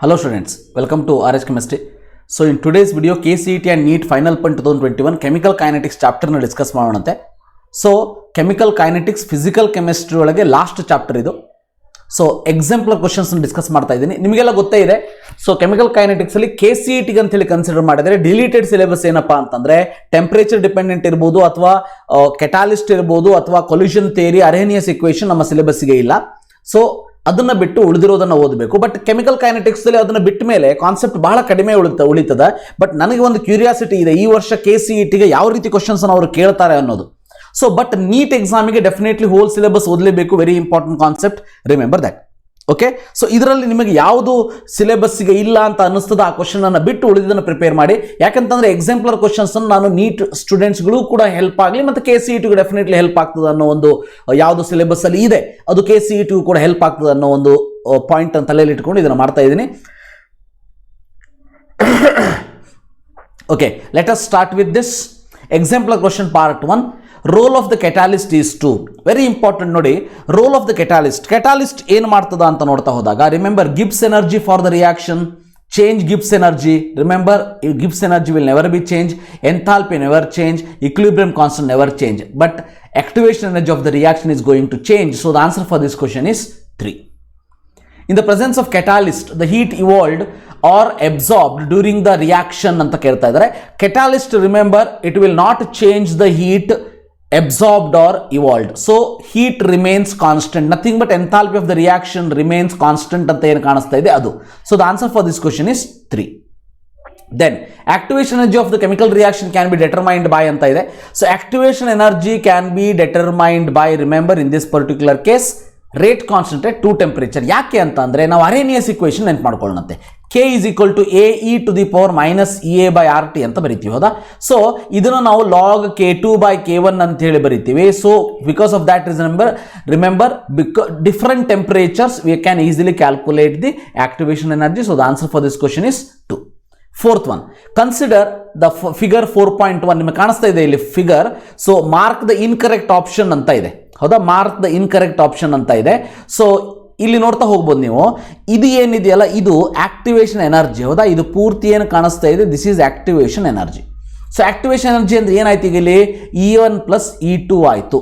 Hello students, welcome to RH Chemistry. So in today's video KCET and NEET Final Point 2021 Chemical Kinetics chapter na discuss ಮಾಡೋಣಂತೆ. So Chemical Kinetics Physical Chemistry ಒಳಗೆ last chapter ಇದು. So example questions discuss ಮಾಡ್ತಾ ಇದ್ದೀನಿ. ನಿಮಗೆಲ್ಲ ಗೊತ್ತೇ ಇದೆ. So chemical kinetics ಅಲ್ಲಿ KCET ಅಂತ ಹೇಳಿ ಕನ್ಸಿಡರ್ ಮಾಡಿದರೆ ಡಿಲೀಟೆಡ್ ಸಿಲೆಬಸ್ ಏನಪ್ಪಾ ಅಂತಂದ್ರೆ ಟೆಂಪರೇಚರ್ ಡಿಪೆಂಡೆಂಟ್ ಇರಬಹುದು ಅಥವಾ ಕೆಟಾಲಿಸ್ಟ್ ಇರಬಹುದು ಅಥವಾ ಕೊಲ್ಯೂಷನ್ ಥಿಯರಿ ಅರೇನಿಯಸ್ ಇಕ್ವೇಷನ್ ನಮ್ಮ ಸಿಲೆಬಸ್ಗೆ ಇಲ್ಲ. ಸೊ ಅದನ್ನ ಬಿಟ್ಟು ಉಳಿದಿರೋದನ್ನ ಓದಬೇಕು. ಬಟ್ ಕೆಮಿಕಲ್ ಕೈನೆಟಿಕ್ಸ್ ಅಲ್ಲಿ ಅದನ್ನ ಬಿಟ್ಟ ಮೇಲೆ ಕಾನ್ಸೆಪ್ಟ್ ಬಹಳ ಕಡಿಮೆ ಉಳಿತದ. ಬಟ್ ನನಗೆ ಒಂದು ಕ್ಯೂರಿಯಾಸಿಟಿ ಇದೆ, ಈ ವರ್ಷ KCET ಗೆ ಯಾವ ರೀತಿ ಕ್ವಶನ್ಸ್ ಅವರು ಕೇಳ್ತಾರೆ ಅನ್ನೋದು. ಸೊ ಬಟ್ ನೀಟ್ ಎಕ್ಸಾಮಿಗೆ ಡೆಫಿನೆಟ್ಲಿ ಹೋಲ್ ಸಿಲೆಬಸ್ ಓದಲೇಬೇಕು. Very important concept, remember that. Okay, so ಇದರಲ್ಲಿ ನಿಮಗೆ ಯಾವುದು ಸಿಲೆಬಸ್ಗೆ ಇಲ್ಲ ಅಂತ ಅನ್ನಿಸ್ತದ ಆ ಕ್ವಶನ್ ಅನ್ನು ಬಿಟ್ಟು ಉಳಿದನ್ನು ಪ್ರಿಪೇರ್ ಮಾಡಿ. ಯಾಕಂತಂದ್ರೆ ಎಕ್ಸಾಂಪಲರ್ ಕ್ವಶನ್ಸ್ ನಾನು ನೀಟ್ ಸ್ಟೂಡೆಂಟ್ಸ್ಗಳು ಕೂಡ ಹೆಲ್ಪ್ ಆಗಲಿ ಮತ್ತು KCET ಡೆಫಿನೆಟ್ಲಿ ಹೆಲ್ಪ್ ಆಗ್ತದೆ ಅನ್ನೋ ಒಂದು ಯಾವುದು ಸಿಲೆಬಸ್ ಅಲ್ಲಿ ಇದೆ ಅದು KCET ಕೂಡ ಹೆಲ್ಪ್ ಆಗ್ತದೆ ಅನ್ನೋ ಒಂದು ಪಾಯಿಂಟ್ ಅಂತ ತಲೆಯಲ್ಲಿ ಇಟ್ಕೊಂಡು ಇದನ್ನು ಮಾಡ್ತಾ ಇದ್ದೀನಿ. Okay, let us start with this exemplar question part 1. Role of the catalyst is to. Very important ನೋಡಿ, ರೋಲ್ ಆಫ್ ದ ಕೆಟಾಲಿಸ್ಟ್ ಏನು ಮಾಡ್ತದ ಅಂತ ನೋಡ್ತಾ ಹೋದಾಗ remember Gibbs energy for the reaction, change Gibbs energy. Remember, Gibbs energy will never be changed, enthalpy never change, equilibrium constant never change, but activation energy of the reaction is going to change. So the answer for this question is 3. In the presence of catalyst, the heat evolved or absorbed during the reaction anta kelta idare. Catalyst, remember, it will not change the heat absorbed or evolved. So heat remains constant, nothing but enthalpy of the reaction remains constant anta ಏನು ಕಾಣಿಸ್ತಾ ಇದೆ ಅದು. So the answer for this question is 3. Then activation energy of the chemical reaction can be determined by anta ಇದೆ. So activation energy can be determined by, remember in this particular case, rate constant at 2 temperature. ಯಾಕೆ ಅಂತ ಅಂದರೆ ನಾವು ಅರೇನಿಯಸ್ equation ನೆನ್ಪು ಮಾಡ್ಕೊಳ್ಳೋಣಂತೆ. K is equal to AE to the power minus EA by RT ಅಂತ ಬರಿತೀವಿ, ಹೌದಾ? So ಇದನ್ನು ನಾವು log K2 by K1 ಅಂತ ಹೇಳಿ ಬರಿತೀವಿ. So because of that remember different temperatures we can easily calculate the activation energy. So the answer for this question is 2. Fourth one, consider the figure 4.1. ನಿಮಗೆ ಕಾಣಿಸ್ತಾ ಇದೆ ಇಲ್ಲಿ figure. So mark the incorrect option ಅಂತ ಇದೆ, ಹೌದಾ? Mark the incorrect option ಅಂತ ಇದೆ. So ಇಲ್ಲಿ ನೋಡ್ತಾ ಹೋಗ್ಬೋದು ನೀವು, ಇದು ಏನಿದೆಯಲ್ಲ ಇದು ಆಕ್ಟಿವೇಶನ್ ಎನರ್ಜಿ, ಹೌದಾ? ಇದು ಪೂರ್ತಿ ಏನು ಕಾಣಿಸ್ತಾ ಇದೆ, this is activation energy. So activation energy ಅಂದ್ರೆ ಏನಾಯ್ತು ಈಗ ಇಲ್ಲಿ E1 ಪ್ಲಸ್ E2 ಆಯಿತು,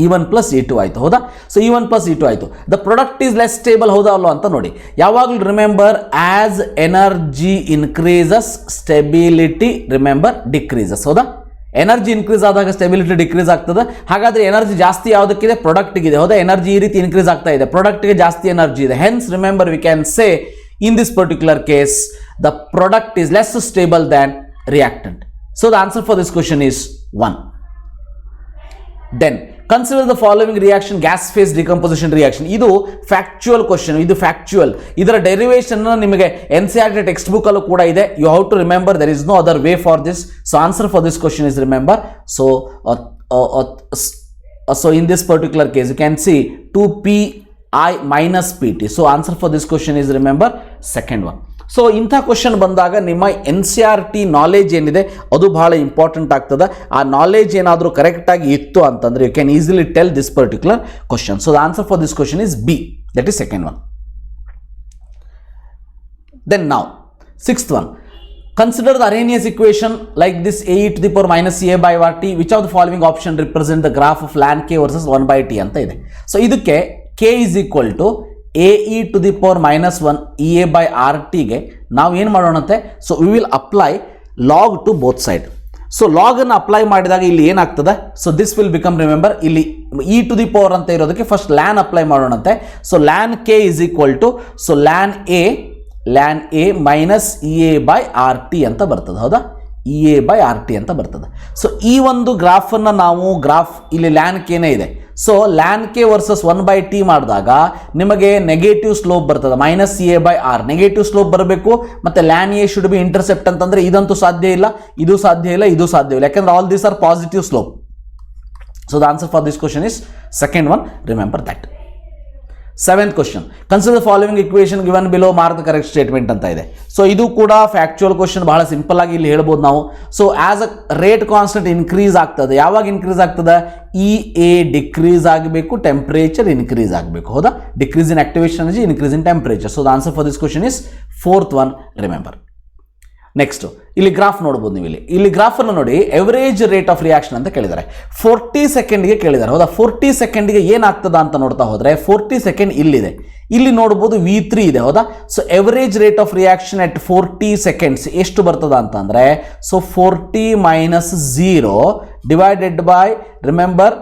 E1 ಪ್ಲಸ್ E2 ಆಯಿತು, ಹೌದಾ? ಸೊ E1 ಪ್ಲಸ್ E2 ಆಯಿತು. The product is less stable, ಹೌದಾ ಅಲ್ವಾ ಅಂತ ನೋಡಿ. ಯಾವಾಗಲೂ remember as energy increases stability remember decreases, ಹೌದಾ? ಎನರ್ಜಿ ಇನ್ಕ್ರೀಸ್ ಆದಾಗ ಸ್ಟೆಬಿಲಿಟಿ ಡಿಕ್ರೀಸ್ ಆಗ್ತದೆ. ಹಾಗಾದ್ರೆ ಎನರ್ಜಿ ಜಾಸ್ತಿ ಯಾವುದಕ್ಕಿದೆ, ಪ್ರಾಡಕ್ಟ್ಗಿದೆ, ಹೌದಾ? ಎನರ್ಜಿ ಈ ರೀತಿ ಇನ್ಕ್ರೀಸ್ ಆಗ್ತಾ ಇದೆ, ಪ್ರಾಡಕ್ಟ್ಗೆ ಜಾಸ್ತಿ ಎನರ್ಜಿ ಇದೆ. Hence remember we can say in this particular case the product is less stable than reactant. So the answer for this question is 1. Then consider the following reaction, gas phase decomposition reaction. ಇದು factual question, ಇದು factual. ಇದರ derivation ನಿಮಗೆ NCERT textbook ಅಲ್ಲೂ ಕೂಡ ಇದೆ. You have to remember there is no other way for this. So answer for this question is remember. So in this particular case you can see 2Pi minus PT. So answer for this question is remember second one. So ಇಂಥ question ಬಂದಾಗ ನಿಮ್ಮ NCERT knowledge ಏನಿದೆ ಅದು ಬಹಳ important ಆಗ್ತದೆ. ಆ knowledge ಏನಾದರೂ ಕರೆಕ್ಟಾಗಿ ಇತ್ತು ಅಂತಂದರೆ you can easily tell this particular question. So the answer for this question is B, that is second one. Then ನಾವು sixth one, consider the Arrhenius equation like this AE to the power minus EA by RT. Which of the following option represent the graph of ln K versus 1/T ಅಂತ ಇದೆ. So ಇದಕ್ಕೆ K is equal to AE to the power minus 1 EA by RT ಗೆ ನಾವು ಏನು ಮಾಡೋಣಂತೆ, so we will apply log to both side. So log ಅನ್ನು apply ಮಾಡಿದಾಗ ಇಲ್ಲಿ ಏನಾಗ್ತದೆ, so this will become, remember ಇಲ್ಲಿ E to the power ಅಂತ ಇರೋದಕ್ಕೆ ಫಸ್ಟ್ ln ಅಪ್ಲೈ ಮಾಡೋಣಂತೆ. So ln K is equal to, so ln A minus EA by RT ಅಂತ ಬರ್ತದೆ, ಹೌದಾ? EA by RT ಅಂತ ಬರ್ತದೆ. ಸೊ ಈ ಒಂದು ಗ್ರಾಫನ್ನು ನಾವು ಇಲ್ಲಿ ln K ನೇ ಇದೆ. So ln K versus 1/T ಮಾಡಿದಾಗ ನಿಮಗೆ ನೆಗೆಟಿವ್ ಸ್ಲೋಪ್ ಬರ್ತದೆ, minus EA by R. Negative slope ಬರಬೇಕು ಮತ್ತು ln A should be intercept ಅಂತಂದರೆ ಇದಂತೂ ಸಾಧ್ಯ ಇಲ್ಲ, ಇದು ಸಾಧ್ಯ ಇಲ್ಲ, ಇದು ಸಾಧ್ಯ ಇಲ್ಲ, ಯಾಕಂದ್ರೆ all these are positive slope. So the answer for this question is second one, remember that. 7th question, consider the following equation given below mark the correct statement ಅಂತ ಇದೆ. ಸೊ ಇದು ಕೂಡ ಫ್ಯಾಕ್ಚುಯಲ್ ಕ್ವಶನ್, ಬಹಳ simple ಆಗಿ ಇಲ್ಲಿ ಹೇಳ್ಬೋದು ನಾವು. So as a rate constant increase ಆಗ್ತದೆ, ಯಾವಾಗ ಇನ್ಕ್ರೀಸ್ ಆಗ್ತದೆ? EA ಡಿಕ್ರೀಸ್ ಆಗಬೇಕು, ಟೆಂಪರೇಚರ್ ಇನ್ಕ್ರೀಸ್ ಆಗಬೇಕು. ಹೌದಾ? Decrease in activation energy, increase in temperature. So the answer for this question is 4th one, remember. Next ಇಲ್ಲಿ ಗ್ರಾಫ್ ನೋಡ್ಬೋದು ನೀವು. ಇಲ್ಲಿ ಗ್ರಾಫ್ ಅನ್ನು ನೋಡಿ, ಎವರೇಜ್ ರೇಟ್ ಆಫ್ ರಿಯಾಕ್ಷನ್ ಅಂತ ಕೇಳಿದ್ದಾರೆ. 40 ಸೆಕೆಂಡ್ಗೆ ಕೇಳಿದ್ದಾರೆ. ಹೌದಾ? 40 ಸೆಕೆಂಡ್ಗೆ ಏನಾಗ್ತದ ಅಂತ ನೋಡ್ತಾ ಹೋದ್ರೆ 40 ಸೆಕೆಂಡ್ ಇಲ್ಲಿದೆ, ಇಲ್ಲಿ ನೋಡ್ಬೋದು V3 ಇದೆ. ಹೌದಾ? So average rate of reaction at 40 seconds ಎಷ್ಟು ಬರ್ತದ ಅಂತಂದ್ರೆ, so 40 minus 0 divided by, remember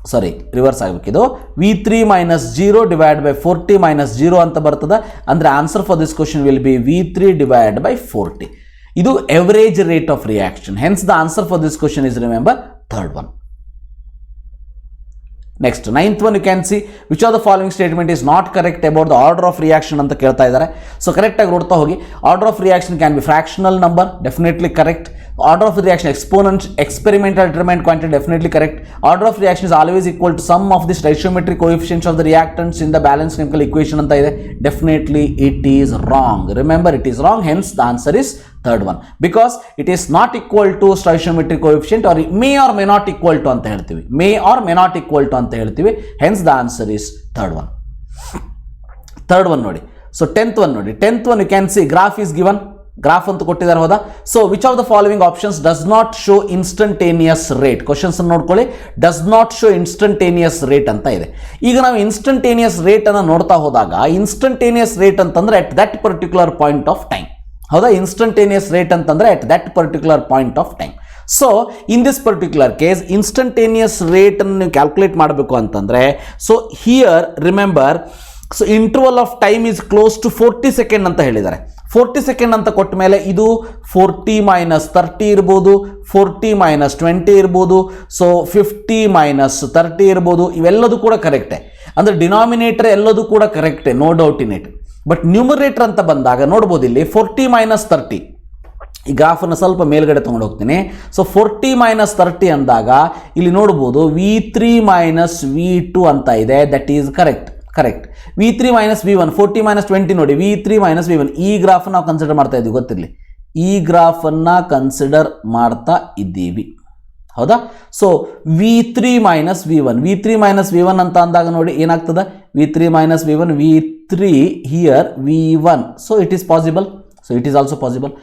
sorry reverse ಆಗಬೇಕಿದು, V3 minus 0 divide by 40 minus 0 ಅಂತ ಬರ್ತದೆ. ಅಂದರೆ answer for this question will be V3 divide by 40. ಇದು average rate of reaction. Hence the answer for this question is, remember, 3rd one. Next 9th one, you can see which of the following statement is not correct about the order of reaction ಅಂತ ಕೇಳ್ತಾ ಇದ್ದಾರೆ. So ಕರೆಕ್ಟಾಗಿ ನೋಡ್ತಾ ಹೋಗಿ. Order of reaction can B fractional number, definitely correct. Order of reaction exponent, experimental determinant quantity, definitely correct. Order of reaction is always equal to sum of the stoichiometric coefficients of the reactants in the balanced chemical equation anta ide. Definitely it is wrong. Remember, it is wrong. Hence the answer is 3rd one, because it is not equal to stoichiometric coefficient, or may or may not equal to anta heltivi. May or may not equal to anta heltivi. Hence the answer is 3rd one. 3rd one nodi. So 10th one nodi. 10th one, you can see graph is given. Graph ಅಂತ ಕೊಟ್ಟಿದ್ದಾರೆ. ಹೌದಾ? So which of the following options does not show instantaneous rate? Questions ನೋಡ್ಕೊಳ್ಳಿ. Does not show instantaneous rate ಅಂತ ಇದೆ. ಈಗ ನಾವು instantaneous rate ಅನ್ನು ನೋಡ್ತಾ ಹೋದಾಗ, ಇನ್ಸ್ಟಂಟೇನಿಯಸ್ ರೇಟ್ ಅಂತಂದ್ರೆ at that particular point of time. ಹೌದಾ? ಇನ್ಸ್ಟಂಟೇನಿಯಸ್ ರೇಟ್ ಅಂತಂದ್ರೆ at that particular point of time. So in this particular case instantaneous rate ಅನ್ನು ನೀವು ಕ್ಯಾಲ್ಕುಲೇಟ್ ಮಾಡಬೇಕು ಅಂತಂದ್ರೆ, so here remember, so interval of time is close to 40 second ಅಂತ ಹೇಳಿದ್ದಾರೆ. 40 second ಅಂತ ಕೊಟ್ಟ ಮೇಲೆ ಇದು 40 ಮೈನಸ್ 30 ಇರ್ಬೋದು, 40 ಮೈನಸ್ 20 ಇರ್ಬೋದು, ಸೊ 50 ಮೈನಸ್ 30 ಇರ್ಬೋದು. ಇವೆಲ್ಲದೂ ಕೂಡ ಕರೆಕ್ಟೇ. ಅಂದರೆ ಡಿನಾಮಿನೇಟರ್ ಎಲ್ಲದೂ ಕೂಡ ಕರೆಕ್ಟೇ, no doubt in it. But numerator ಅಂತ ಬಂದಾಗ ನೋಡ್ಬೋದು ಇಲ್ಲಿ 40 ಮೈನಸ್ 30. ಈ ಗ್ರಾಫನ್ನು ಸ್ವಲ್ಪ ಮೇಲ್ಗಡೆ ತೊಗೊಂಡು ಹೋಗ್ತೀನಿ. ಸೊ 40 ಮೈನಸ್ 30 ಅಂದಾಗ ಇಲ್ಲಿ ನೋಡ್ಬೋದು V3 ಮೈನಸ್ V2 ಅಂತ ಇದೆ. That is correct. V3 minus V1, 40 minus 20 ನೋಡಿ, V3 ಮೈನಸ್ V1. ಈ ಗ್ರಾಫ್ ನಾವು ಕನ್ಸಿಡರ್ ಮಾಡ್ತಾ ಇದ್ದೀವಿ, ಗೊತ್ತಿರಲಿ. ಈ ಗ್ರಾಫನ್ನು ಕನ್ಸಿಡರ್ ಮಾಡ್ತಾ ಇದ್ದೀವಿ. ಹೌದಾ? So V3 minus V1, V3 minus V1 ಅಂತ ಅಂದಾಗ ನೋಡಿ ಏನಾಗ್ತದೆ? V3 minus V1, V3 here V1. So it is possible. So it is also possible.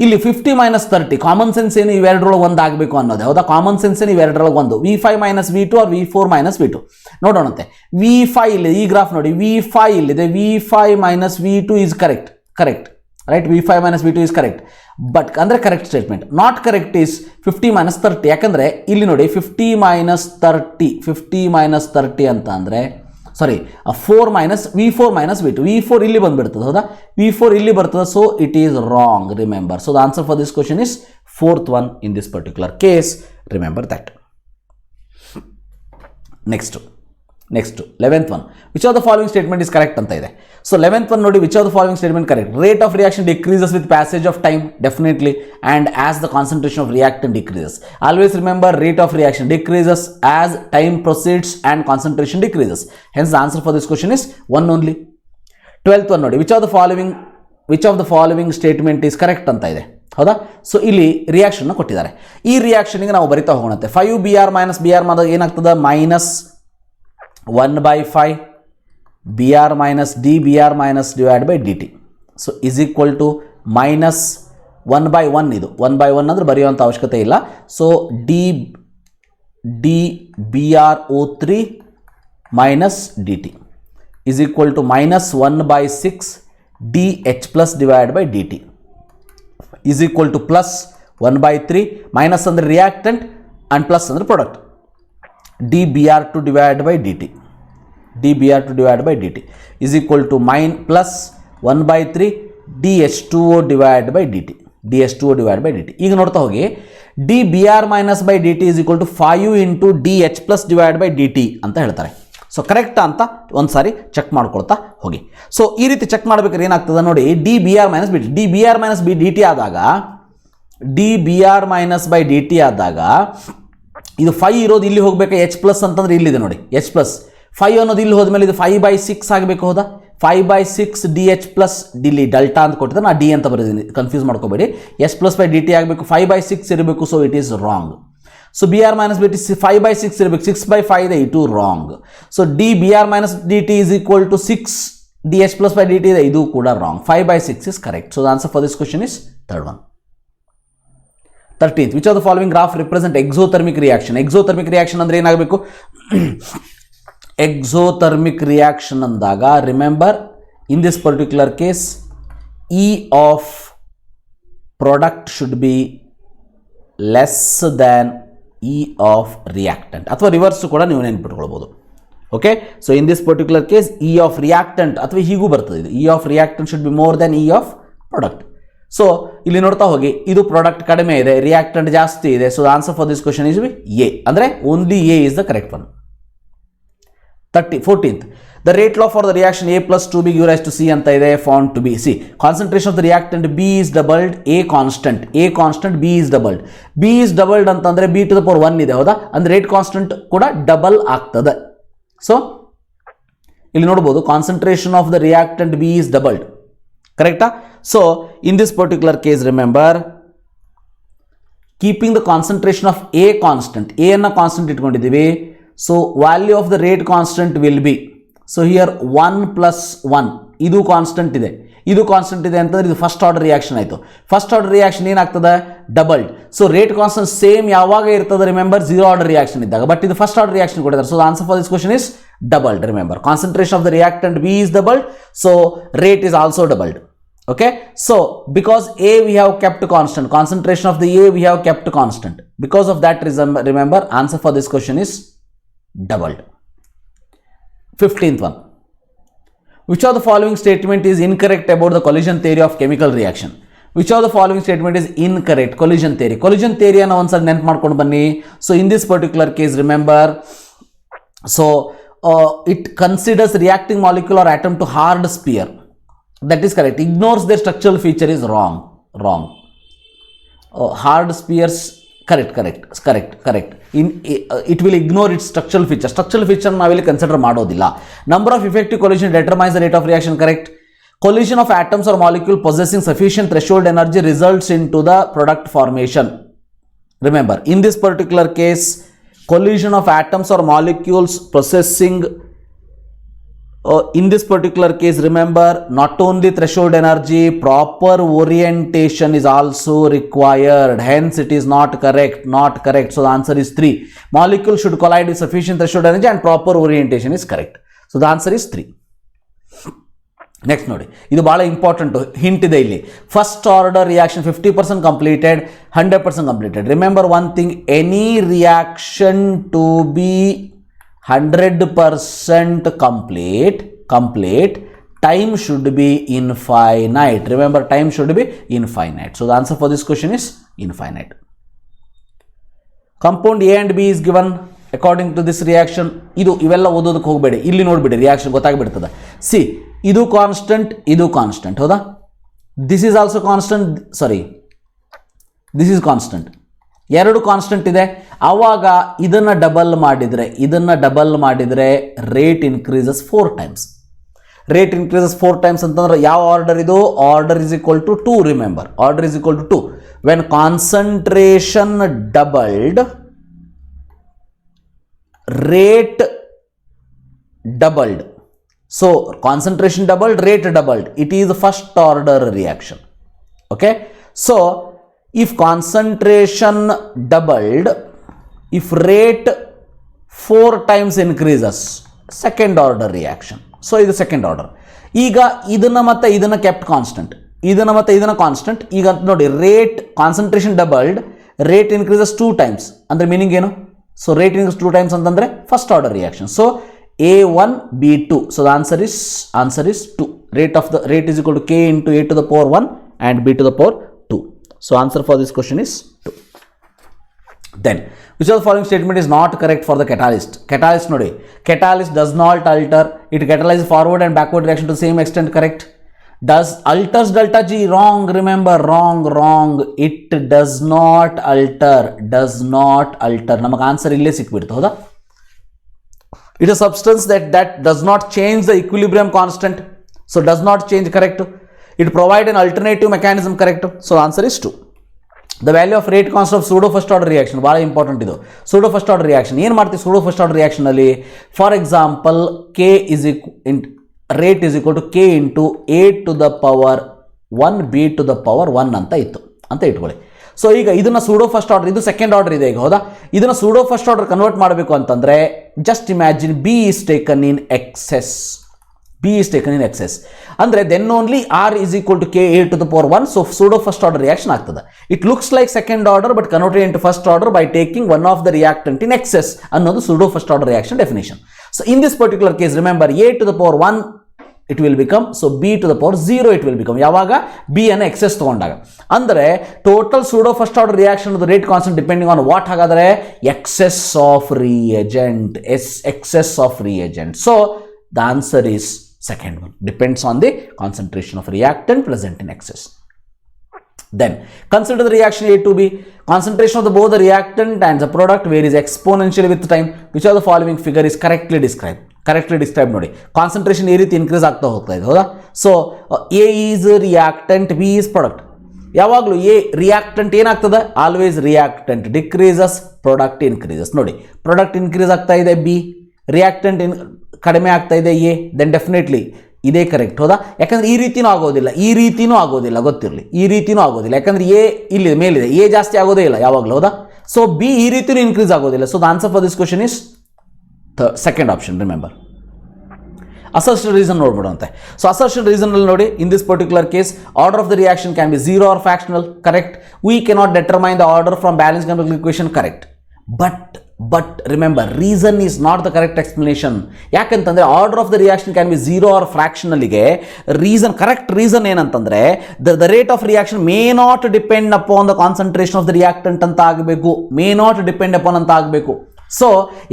ಇಲ್ಲಿ 50 ಮೈನಸ್ 30, ಕಾಮನ್ ಸೆನ್ಸ್ ಏನು ಇವೆರಡರೊಳಗೆ ಒಂದು ಆಗಬೇಕು ಅನ್ನೋದು. ಹೌದಾ? ಕಾಮನ್ ಸೆನ್ಸ್ ಏನು ಇವೆರಡರೊಳಗೆ ಒಂದು. V5 minus V2 R V4 minus V2 ನೋಡೋಣಂತೆ. V5 ಇಲ್ಲಿ ಈ ಗ್ರಾಫ್ ನೋಡಿ, V5 ಇಲ್ಲಿದೆ. V5 minus V2 is correct right. V5 minus V2 is correct. But ಅಂದರೆ correct statement. Not correct is 50 minus 30. ಯಾಕಂದರೆ ಇಲ್ಲಿ ನೋಡಿ 50 ಮೈನಸ್ 30 ಅಂತ ಅಂದರೆ ಸಾರಿ 4 minus V4 minus V2. V4 ಇಲ್ಲಿ ಬಂದುಬಿಡ್ತದೆ. ಹೌದಾ? V4 ಇಲ್ಲಿ ಬರ್ತದೆ. So it is wrong, remember. So the answer for this question is 4th one in this particular case. Remember that. Next 11th one, which of the following statement is correct ಅಂತ ಇದೆ. So 11th one ನೋಡಿ, which of the following statement correct? Rate of reaction decreases with passage of time, definitely, and as the concentration of reactant decreases. Always remember, rate of reaction decreases as time proceeds and concentration decreases. Hence the answer for this question is 1 only. 12th one ನೋಡಿ, which of the following statement is correct ಅಂತ ಇದೆ. ಹೌದಾ? So ಇಲ್ಲಿ ರಿಯಾಕ್ಷನ್ನ ಕೊಟ್ಟಿದ್ದಾರೆ. ಈ ರಿಯಾಕ್ಷನ್ಗೆ ನಾವು ಬರಿತಾ ಹೋಗೋಣಂತೆ. 5Br minus Br ಮಾಡಿದಾಗ ಏನಾಗ್ತದೆ? Minus 1/5 Br minus dBr minus divide by dt. So is equal to minus 1/1. ಇದು 1/1 ಅಂದರೆ ಬರೆಯುವಂಥ ಅವಶ್ಯಕತೆ ಇಲ್ಲ. So dBrO3 minus dt is equal to minus 1/6 dH plus divide by dt is equal to plus 1/3. Minus ಅಂದರೆ reactant and plus ಅಂದರೆ product. dBr2 divided by dt is equal to plus 1/3 dH2O divided by dt. ಈಗ ನೋಡ್ತಾ ಹೋಗಿ, dBr minus by dt is equal to 5 into dH plus divided by dt ಅಂತ ಹೇಳ್ತಾರೆ. So ಕರೆಕ್ಟಾ ಅಂತ ಒಂದು ಸಾರಿ ಚೆಕ್ ಮಾಡ್ಕೊಳ್ತಾ ಹೋಗಿ. ಸೊ ಈ ರೀತಿ ಚೆಕ್ ಮಾಡ್ಬೇಕಾದ್ರೆ ಏನಾಗ್ತದೆ ನೋಡಿ, dBr minus by dt ಆದಾಗ dBr minus by dt ಆದಾಗ ಇದು 5 ಇರೋದು ಇಲ್ಲಿ ಹೋಗಬೇಕು. H ಪ್ಲಸ್ ಅಂತಂದ್ರೆ ಇಲ್ಲಿದೆ ನೋಡಿ, H ಪ್ಲಸ್ 5 ಅನ್ನೋದು ಇಲ್ಲಿ ಹೋದ್ಮೇಲೆ ಇದು 5/6 ಆಗಬೇಕು. ಹೌದಾ? 5/6 DH ಪ್ಲಸ್ ಡಿಲಿ ಡೆಲ್ಟಾ ಅಂತ ಕೊಟ್ಟಿದ್ದೆ, ನಾ ಡಿ ಅಂತ ಬರೆದಿದ್ದೀನಿ, ಕನ್ಫ್ಯೂಸ್ ಮಾಡ್ಕೋಬೇಡಿ. S ಪ್ಲಸ್ ಬೈ dt ಆಗಬೇಕು, 5/6 ಇರಬೇಕು, so it is wrong. So BR minus BT 5/6 ಇರಬೇಕು, 6/5 ಇದೆ, it wrong. So BR minus DT is equal to 6 DH plus by dt ಇದೆ, ಇದು ಕೂಡ wrong. 5/6 is correct. So the answer for this question is third one. 13th, which of the following graph represent exothermic reaction? Exothermic reaction ಅಂದ್ರೆ ಏನಾಗಬೇಕು? Exothermic reaction ಅಂದಾಗ remember in this particular case E of product should be less than E of reactant, ಅಥವಾ reverse ಕೂಡ ನೀವು ನೆನ್ಪಿಟ್ಕೊಳ್ಬೋದು. Okay, so in this particular case E of reactant, ಅಥವಾ ಹೀಗೂ ಬರ್ತದೆ, ಇದು E of reactant should be more than E of product. So ಇಲ್ಲಿ ನೋಡ್ತಾ ಹೋಗಿ, ಇದು ಪ್ರಾಡಕ್ಟ್ ಕಡಿಮೆ ಇದೆ, ರಿಯಾಕ್ಟೆಂಟ್ ಜಾಸ್ತಿ ಇದೆ. So answer for this question is A, ಅಂದರೆ only A is the correct one. 14th, the rate law for the reaction A plus 2B gives rise to C ಅಂತ ಇದೆ, found to be. C concentration of the reactant B is doubled, A constant, B is doubled. B is doubled ಅಂತಂದ್ರೆ B to the power 1 ಇದೆ. ಹೌದಾ? ಅಂದ್ರೆ rate constant ಕೂಡ double ಆಗ್ತದೆ. So ಇಲ್ಲಿ ನೋಡ್ಬೋದು, concentration of the reactant B is doubled. ಕರೆಕ್ಟಾ? So in this particular case remember, keeping the concentration of A constant, A ಅನ್ನ ಕಾನ್ಸ್ಟೆಂಟ್ ಇಟ್ಕೊಂಡಿದ್ದೀವಿ. So value of the rate constant will be, so here 1 + 1, ಇದು constant ಇದೆ, ಇದು constant ಇದೆ ಅಂತಂದ್ರೆ ಇದು first order reaction ಆಯಿತು. ಫಸ್ಟ್ ಆರ್ಡರ್ ರಿಯಾಕ್ಷನ್ ಏನಾಗ್ತದೆ? Doubled. So rate constant same ಯಾವಾಗ ಇರ್ತದೆ? ರಿಮೆಂಬರ್ 0 ಆರ್ಡರ್ ರಿಯಾಕ್ಷನ್ ಇದ್ದಾಗ. ಬಟ್ ಇದು ಫಸ್ಟ್ ಆರ್ಡರ್ ರಿಯಾಕ್ಷನ್ ಕೊಟ್ಟಿದ್ದಾರೆ. So answer for this question is doubled. Remember, concentration of the reactant B is doubled, so rate is also doubled. Okay, so because A we have kept constant, concentration of the A we have kept constant, because of that remember answer for this question is doubled. 15th one, which of the following statement is incorrect about the collision theory of chemical reaction? Which of the following statement is incorrect? Collision theory. Collision theory ಅನ್ನು ಒಂದ್ಸಲ ನೆನಪು ಮಾಡ್ಕೊಂಡು ಬನ್ನಿ. So in this particular case remember, so it considers reacting molecule or atom to hard sphere. That is correct. Ignores their structural feature is wrong. Hard spheres, correct. It will ignore its structural feature. Structural feature navilli consider ಮಾಡೋದಿಲ್ಲ. Number of effective collision determines the rate of reaction. Correct. Collision of atoms or molecule possessing sufficient threshold energy results into the product formation. Remember, in this particular case, collision of atoms or molecules possessing in this particular case remember, not only threshold energy, proper orientation is also required, hence it is not correct. So the answer is 3. Molecule should collide with sufficient threshold energy and proper orientation is correct. So the answer is 3. Next ನೋಡಿ, ಇದು ಭಾಳ important, hint ಇದೆ ಇಲ್ಲಿ. First order reaction 50% completed, 100% completed. Remember one thing, any reaction to be 100% complete, time should be infinite. Remember, time should be infinite. So the answer for this question is infinite. Compound A and B is given according to this reaction. ಇವೆಲ್ಲ ಓದೋದಕ್ಕೆ ಹೋಗಬೇಡಿ, ಇಲ್ಲಿ ನೋಡ್ಬಿಡಿ, reaction ಗೊತ್ತಾಗ್ಬಿಡ್ತದೆ. See, ಇದು constant, ಹೌದಾ? This is also constant, this is constant. ಎರಡು constant ಇದೆ. ಆವಾಗ ಇದನ್ನು ಡಬಲ್ ಮಾಡಿದರೆ rate increases 4 times. Rate increases 4 times ಅಂತಂದ್ರೆ ಯಾವ ಆರ್ಡರ್ ಇದು? Order is equal to 2. Remember, order is equal to 2. When concentration doubled, rate doubled. So concentration doubled, rate doubled. It is first order reaction. Okay, so if concentration doubled, if rate 4 times increases, second order reaction. So ಇದು second order. ಈಗ ಇದನ್ನ kept constant, ಇದನ್ನ constant. ಈಗ ನೋಡಿ, rate concentration doubled, rate increases 2 times. ಅಂದ್ರೆ meaning ಏನು? So rate increases 2 times ಅಂತಂದ್ರೆ first order reaction. So A1 B2. So the answer is 2. Rate is equal to K into A to the power 1 and B to the power 2. So answer for this question is 2. Then which of the following statement is not correct for the catalyst? Catalyst nodi, catalyst does not alter, it catalyzes forward and backward reaction to the same extent. Correct. Does alters delta G? Wrong. Remember, wrong. It does not alter. Namak answer ille sikbidtu, hauda? It is a substance that does not change the equilibrium constant. So does not change, correct. It provide an alternative mechanism, correct. So the answer is 2. The value of rate constant of pseudo first order reaction, ಭಾಳ important ಇದು. Pseudo first order reaction ಏನು ಮಾಡ್ತೀವಿ pseudo first order reaction ಅಲ್ಲಿ? For example k is rate is equal to k into a to the power 1 b to the power 1 ಅಂತ ಇತ್ತು ಅಂತ ಇಟ್ಕೊಳ್ಳಿ. So ಈಗ ಇದನ್ನ ಸೂಡೋ ಫಸ್ಟ್ ಆರ್ಡರ್, ಇದು ಸೆಕೆಂಡ್ ಆರ್ಡರ್ ಇದೆ ಈಗ, ಹೌದಾ? ಇದನ್ನ ಸೂಡೋ ಫಸ್ಟ್ ಆರ್ಡರ್ ಕನ್ವರ್ಟ್ ಮಾಡಬೇಕು ಅಂತಂದ್ರೆ just imagine B is taken in excess. B is taken in excess ಅಂದ್ರೆ then only R is equal to K A to the power 1. So pseudo first order reaction ಆಗ್ತದೆ. It looks like second order but converted into first order by taking one of the reactant in excess ಅನ್ನೋದು pseudo first order reaction definition. So in this particular case remember A to the power 1 it will become, so b to the power 0 it will become. ಯಾವಾಗ b ಅನ್ನು excess ತಗೊಂಡಾಗ ಅಂದರೆ total pseudo first order reaction rate constant depending on what ಹಾಗಾದರೆ excess of reagent, excess of reagent. So the answer is second one, depends on the concentration of reactant present in excess. Then consider the reaction A to B. Concentration of both the reactant and the product varies exponentially with time. Which of the following figure is correctly described? Correctly described ನೋಡಿ. Concentration ಈ ರೀತಿ increase ಆಗ್ತಾ ಹೋಗ್ತಾ ಇದೆ, ಹೌದಾ? So A is reactant, B is product. ಯಾವಾಗಲೂ A reactant ಏನಾಗ್ತದೆ? Always reactant decreases, product increases. ನೋಡಿ ಪ್ರಾಡಕ್ಟ್ ಇನ್ಕ್ರೀಸ್ ಆಗ್ತಾ ಇದೆ ಬಿ, ರಿಯಾಕ್ಟೆಂಟ್ ಕಡಿಮೆ ಆಗ್ತಾ ಇದೆ ಎ, ದೆನ್ ಡೆಫಿನೆಟ್ಲಿ ಇದೇ ಕರೆಕ್ಟ್, ಹೌದಾ? ಯಾಕಂದ್ರೆ ಈ ರೀತಿನೂ ಆಗೋದಿಲ್ಲ, ಈ ರೀತಿನೂ ಆಗೋದಿಲ್ಲ, ಗೊತ್ತಿರಲಿ, ಈ ರೀತಿನೂ ಆಗೋದಿಲ್ಲ. ಯಾಕಂದ್ರೆ ಎ ಇಲ್ಲಿದೆ ಮೇಲಿದೆ, ಎ ಜಾಸ್ತಿ ಆಗೋದೇ ಇಲ್ಲ ಯಾವಾಗಲೂ, ಹೌದಾ? ಸೊ ಬಿ ಈ ರೀತಿನೂ ಇನ್ಕ್ರೀಸ್ ಆಗೋದಿಲ್ಲ. So the answer for this question is second option. Remember assertion reason ನೋಡ್ಬಿಡುವಂತೆ. ಸೊ ಅಸರ್ಷನ್ ರೀಸನ್ ಅಲ್ಲಿ ನೋಡಿ, in this particular case order of the reaction can be 0 or fractional, correct. We cannot determine the order from balance chemical equation, correct. But remember reason is not the correct explanation. ಯಾಕಂತಂದ್ರೆ order of the reaction can be 0 or fractionalಗೆ reason, correct reason ಏನಂತಂದ್ರೆ the rate of reaction may not depend upon the concentration of the reactant ಅಂತ ಆಗಬೇಕು, may not depend upon ಅಂತ ಆಗಬೇಕು. So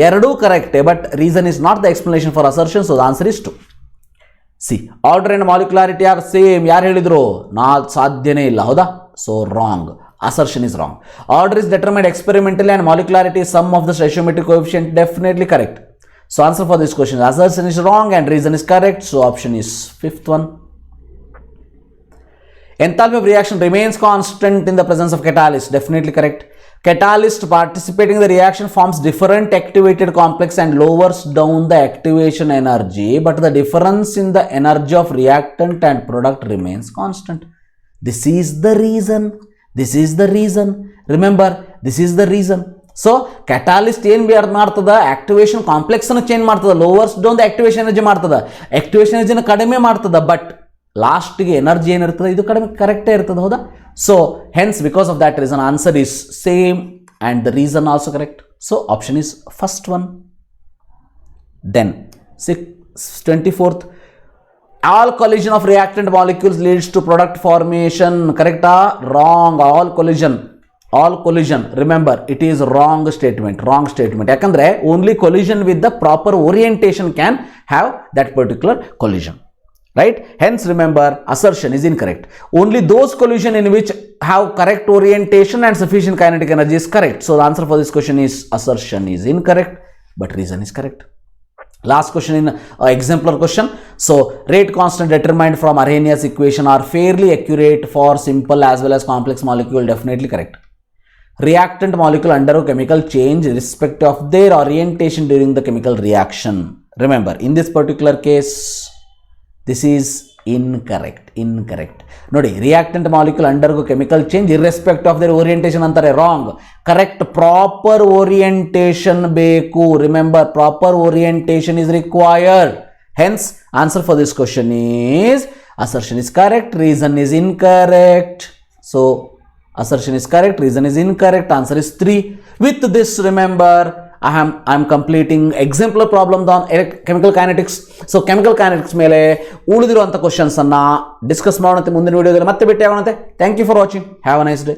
ಎರಡೂ ಕರೆಕ್ಟೇ, but reason is not the explanation for assertion. So the answer is 2. See order and molecularity are same. ಯಾರು ಹೇಳಿದ್ರು? ಸಾಧ್ಯನೇ ಇಲ್ಲ, ಹೌದಾ? So wrong. Assertion is wrong. Order is determined experimentally and molecularity is sum of the stoichiometric coefficient, definitely correct. So answer for this question, assertion is wrong and reason is correct. So option is 5th one. Enthalpy of reaction remains constant in the presence of catalyst, definitely correct. Catalyst participating in the reaction forms different activated complex and lowers down the activation energy, but the difference in the energy of reactant and product remains constant. This is the reason. This is the reason. Remember, this is the reason. So catalyst ಏನು ಮಾಡ್ತದ? Activation complex ಅನ್ನು change ಮಾಡ್ತದ, lovers down the activation energy ಮಾಡ್ತದ, activation ಎನರ್ಜಿನ ಕಡಿಮೆ ಮಾಡ್ತದ, but ಲಾಸ್ಟ್ಗೆ energy ಏನಿರ್ತದೆ ಇದು ಕಡಿಮೆ ಕರೆಕ್ಟೇ ಇರ್ತದೆ, ಹೌದಾ? So hence because of that reason answer is same and the reason also correct. So option is first one. Then 24th, all collision of reactant molecules leads to product formation, correct or wrong? all collision remember it is wrong statement. ಯಾಕಂದ್ರೆ only collision with the proper orientation can have that particular collision, right? Hence remember assertion is incorrect. Only those collision in which have correct orientation and sufficient kinetic energy is correct. So the answer for this question is assertion is incorrect, but reason is correct. Last question in exemplar question. So rate constant determined from Arrhenius equation are fairly accurate for simple as well as complex molecule, definitely correct. Reactant molecule undergo chemical change irrespective of their orientation during the chemical reaction. Remember, in this particular case this is incorrect. ನೋಡಿ, reactant molecule undergo chemical change ಇರ್ರೆಸ್ಪೆಕ್ಟ್ of their orientation ಅಂತಾರೆ, wrong. Correct, proper orientation ಬೇಕು. Remember, proper orientation is required. Hence answer for this question is assertion is correct, reason is incorrect. So assertion is correct, reason is incorrect, answer is 3. With this, remember, I am completing exemplar problems on chemical kinetics. So chemical kinetics ಮೇಲೆ ಉಳಿದಿರುವಂಥ questions ಅನ್ನ discuss ಮಾಡೋಣ ಮುಂದಿನ ವಿಡಿಯೋದಲ್ಲಿ. ಮತ್ತೆ ಭೇಟಿ ಆಗೋಣಂತೆ. Thank you for watching. Have a nice day.